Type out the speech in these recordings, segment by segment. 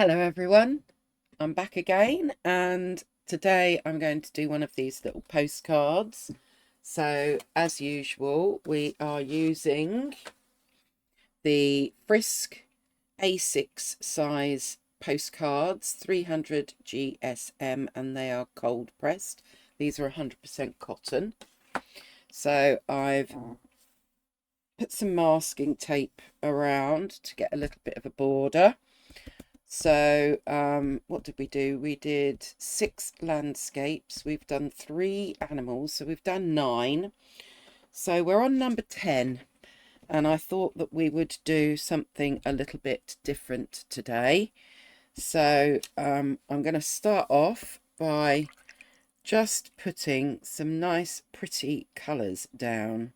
Hello everyone, I'm back again and today I'm going to do one of these little postcards. So as usual we are using the Frisk A6 size postcards, 300 GSM, and they are cold pressed. These are 100% cotton. So I've put some masking tape around to get a little bit of a border. So what did we do? We did 6 landscapes. We've done 3 animals. So we've done 9. So we're on number 10. And I thought that we would do something a little bit different today. So I'm going to start off by just putting some nice pretty colours down.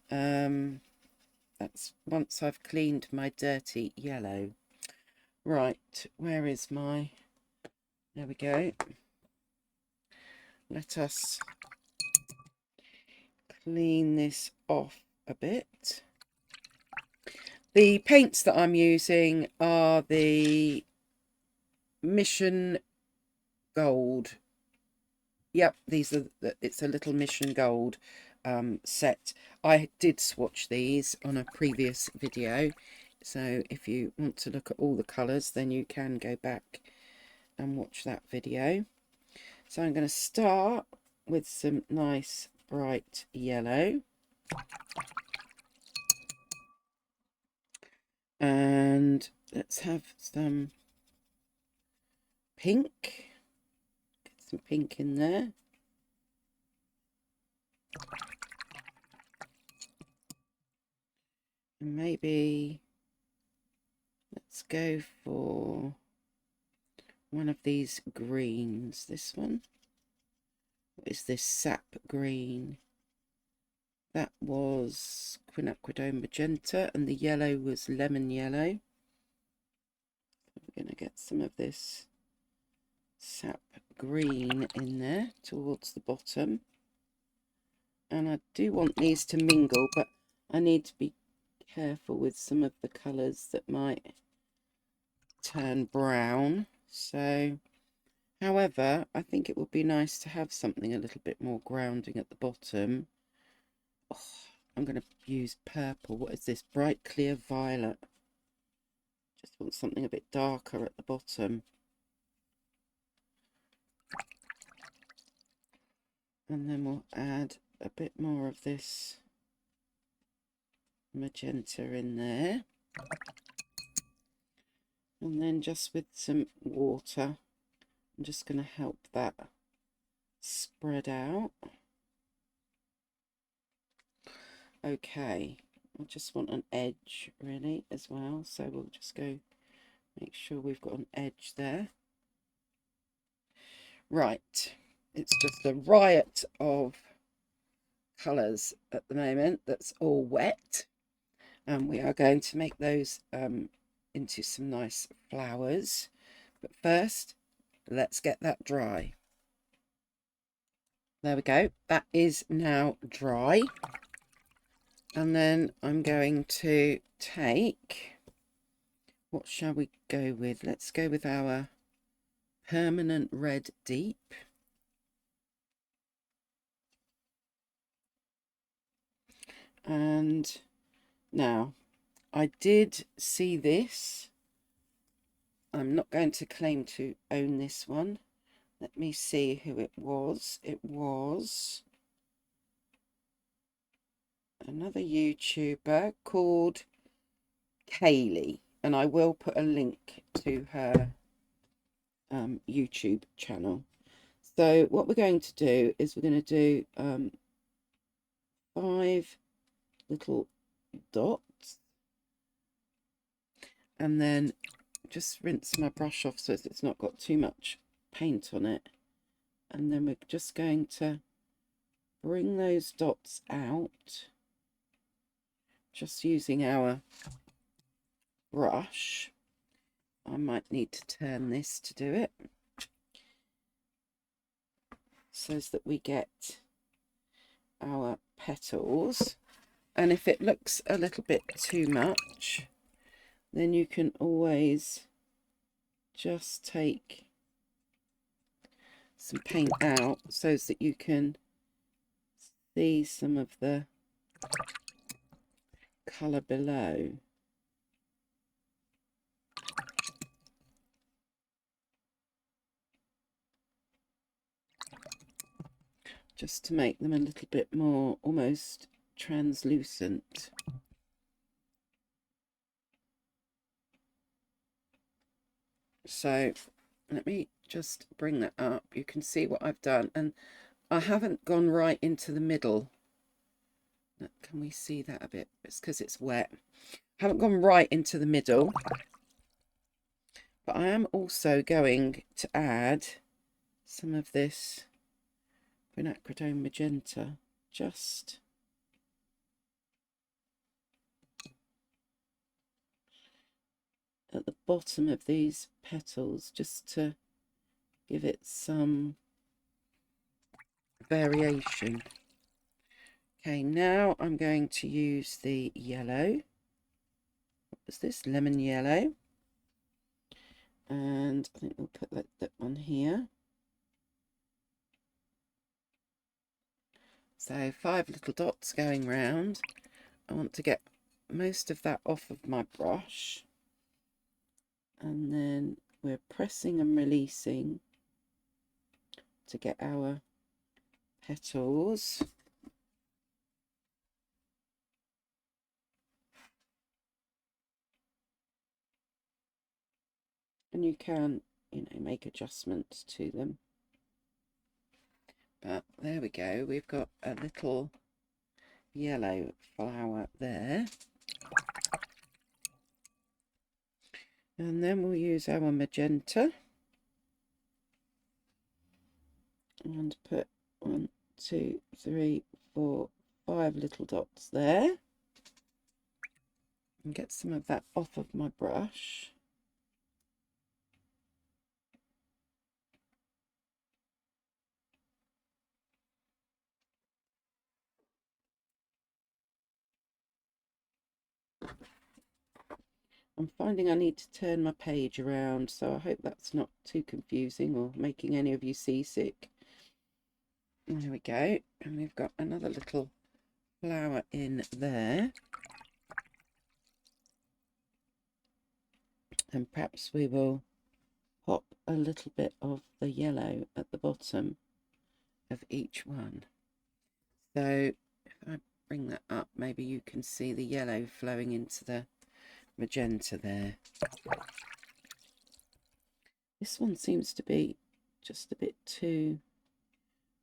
That's once I've cleaned my dirty yellow. Right, where is my... There we go. Let us clean this off a bit. The paints that I'm using are the Mission Gold. Yep, these are it's a little Mission Gold set. I did swatch these on a previous video, so if you want to look at all the colours then you can go back and watch that video. So I'm going to start with some nice bright yellow, and let's have some pink. Get some pink in there. And maybe let's go for one of these greens. This one. What is this? Sap green. That was quinacridone magenta, and the yellow was lemon yellow. We're going to get some of this sap green in there towards the bottom. And I do want these to mingle, but I need to be careful with some of the colours that might turn brown. So, however, I think it would be nice to have something a little bit more grounding at the bottom. Oh, I'm going to use purple. What is this? Bright clear violet. Just want something a bit darker at the bottom. And then we'll add a bit more of this magenta in there. And then just with some water, I'm just going to help that spread out. Okay, I just want an edge really as well, so we'll just go make sure we've got an edge there. Right, it's just a riot of colours at the moment that's all wet, and we are going to make those into some nice flowers. But first, let's get that dry. There we go, that is now dry. And then I'm going to take, what shall we go with? Let's go with our Permanent Red Deep. And now, I did see this. I'm not going to claim to own this one. Let me see who it was. It was another YouTuber called Kaylee, and I will put a link to her YouTube channel. So what we're going to do is we're going to do 5 little dots, and then just rinse my brush off so it's not got too much paint on it, and then we're just going to bring those dots out just using our brush. I might need to turn this to do it so that we get our petals. And if it looks a little bit too much, then you can always just take some paint out so that you can see some of the colour below. Just to make them a little bit more almost translucent. So let me just bring that up. You can see what I've done, and I haven't gone right into the middle. Can we see that a bit? It's because it's wet. I haven't gone right into the middle, but I am also going to add some of this quinacridone magenta just at the bottom of these petals, just to give it some variation. Okay, now I'm going to use the yellow. What was this? Lemon yellow. And I think we'll put that one here. So 5 little dots going round. I want to get most of that off of my brush. And then we're pressing and releasing to get our petals. And you can, make adjustments to them. But there we go. We've got a little yellow flower there. And then we'll use our magenta and put 1, 2, 3, 4, 5 little dots there. And get some of that off of my brush. I'm finding I need to turn my page around, so I hope that's not too confusing or making any of you seasick. There we go. And we've got another little flower in there. And perhaps we will pop a little bit of the yellow at the bottom of each one. So if I bring that up, maybe you can see the yellow flowing into the magenta there. This one seems to be just a bit too...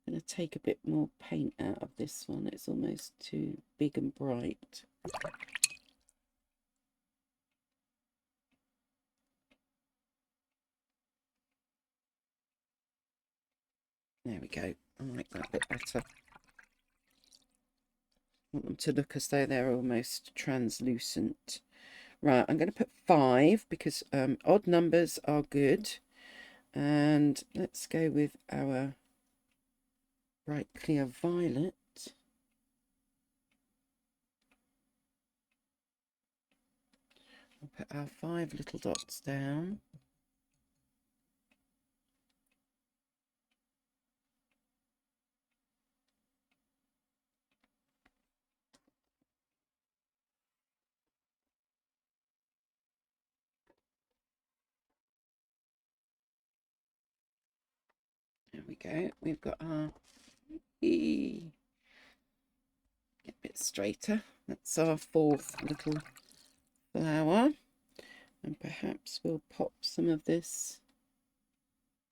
I'm going to take a bit more paint out of this one. It's almost too big and bright. There we go. I like that a bit better. I want them to look as though they're almost translucent. Right, I'm going to put 5 because odd numbers are good. And let's go with our bright clear violet. We'll put our 5 little dots down. There we go. We've got our get a bit straighter. That's our 4th little flower. And perhaps we'll pop some of this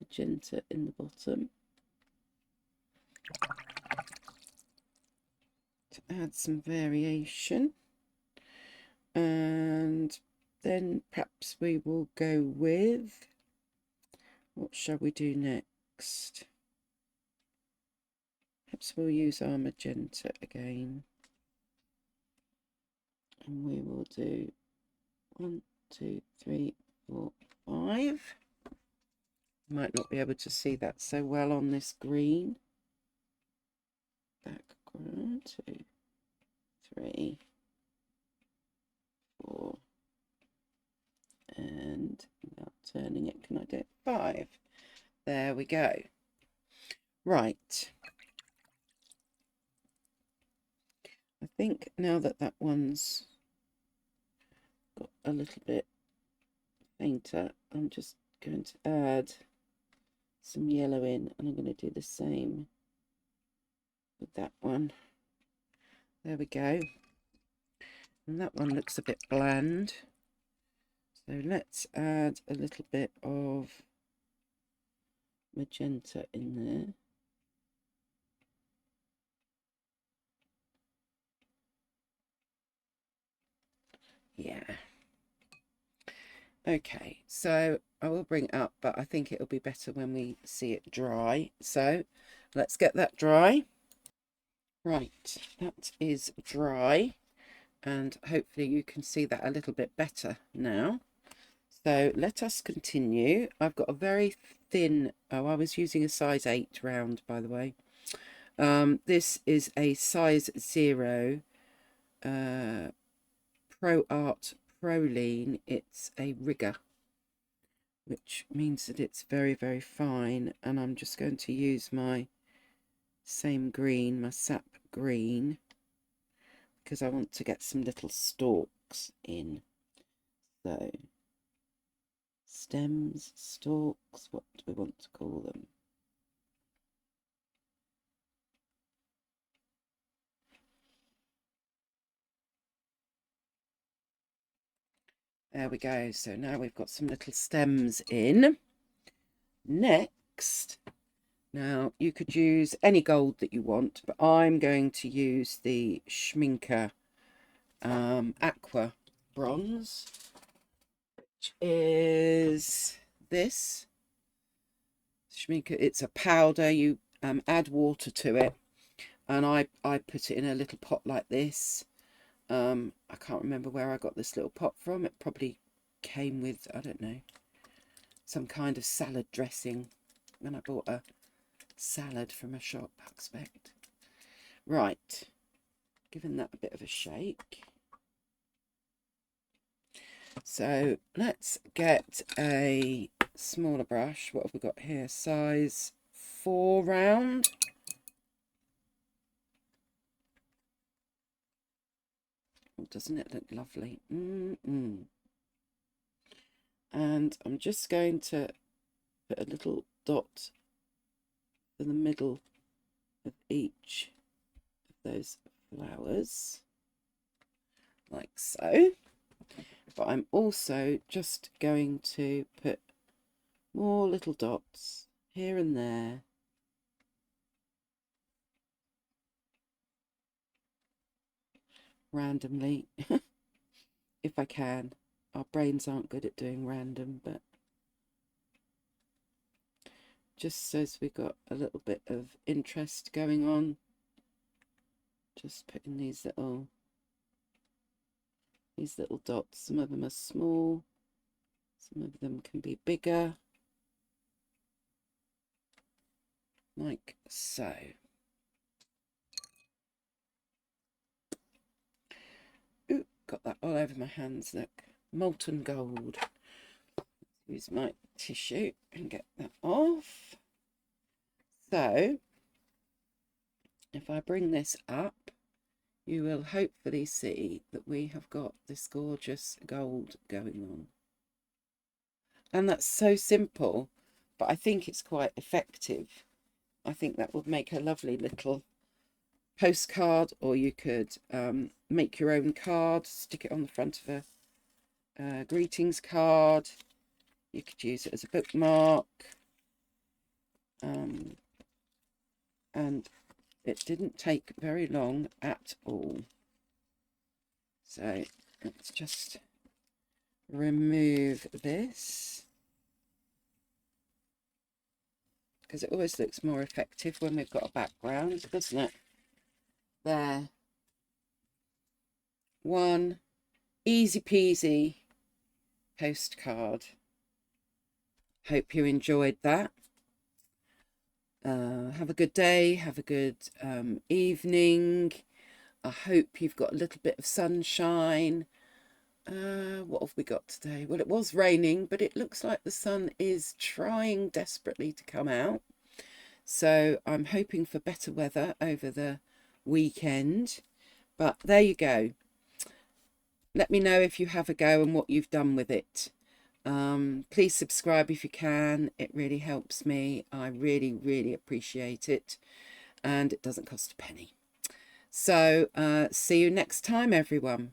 magenta in the bottom to add some variation. And then perhaps we will go with, what shall we do next? Perhaps we'll use our magenta again. And we will do 1, 2, 3, 4, 5. Might not be able to see that so well on this green background. 2, 3, 4, and now turning it. Can I do it? 5. There we go. Right. I think now that that one's got a little bit fainter, I'm just going to add some yellow in, and I'm going to do the same with that one. There we go. And that one looks a bit bland. So let's add a little bit of magenta in there. Yeah. Okay, so I will bring it up, but I think it'll be better when we see it dry. So let's get that dry. Right, that is dry, and hopefully you can see that a little bit better now. So let us continue. I've got a very thin, oh, I was using a size 8 round, by the way. This is a size 0 Pro Art Proline. It's a rigger, which means that it's very, very fine. And I'm just going to use my same green, my sap green, because I want to get some little stalks in. So stems, stalks, what do we want to call them? There we go. So now we've got some little stems in. Next, now you could use any gold that you want, but I'm going to use the Schminker Aqua Bronze, which is this Schminker. It's a powder. You add water to it, and I put it in a little pot like this. I can't remember where I got this little pot from. It probably came with, I don't know, some kind of salad dressing when I bought a salad from a shop, I expect. Right, giving that a bit of a shake. So let's get a smaller brush. What have we got here? Size 4 round. Oh, doesn't it look lovely? And I'm just going to put a little dot in the middle of each of those flowers, like so. But I'm also just going to put more little dots here and there. Randomly, if I can. Our brains aren't good at doing random, but just so we've got a little bit of interest going on. Just putting these little dots. Some of them are small, some of them can be bigger, like so. Ooh, got that all over my hands, look. Molten gold. Use my tissue and get that off. So if I bring this up, you will hopefully see that we have got this gorgeous gold going on. And that's so simple, but I think it's quite effective. I think that would make a lovely little postcard, or you could make your own card, stick it on the front of a greetings card. You could use it as a bookmark. And it didn't take very long at all. So let's just remove this, because it always looks more effective when we've got a background, doesn't it? There. One easy peasy postcard. Hope you enjoyed that. Have a good day, have a good evening. I hope you've got a little bit of sunshine. What have we got today? Well, it was raining, but it looks like the sun is trying desperately to come out. So I'm hoping for better weather over the weekend. But there you go. Let me know if you have a go and what you've done with it. Please subscribe if you can. It really helps me. I really, really appreciate it. And it doesn't cost a penny. So see you next time, everyone.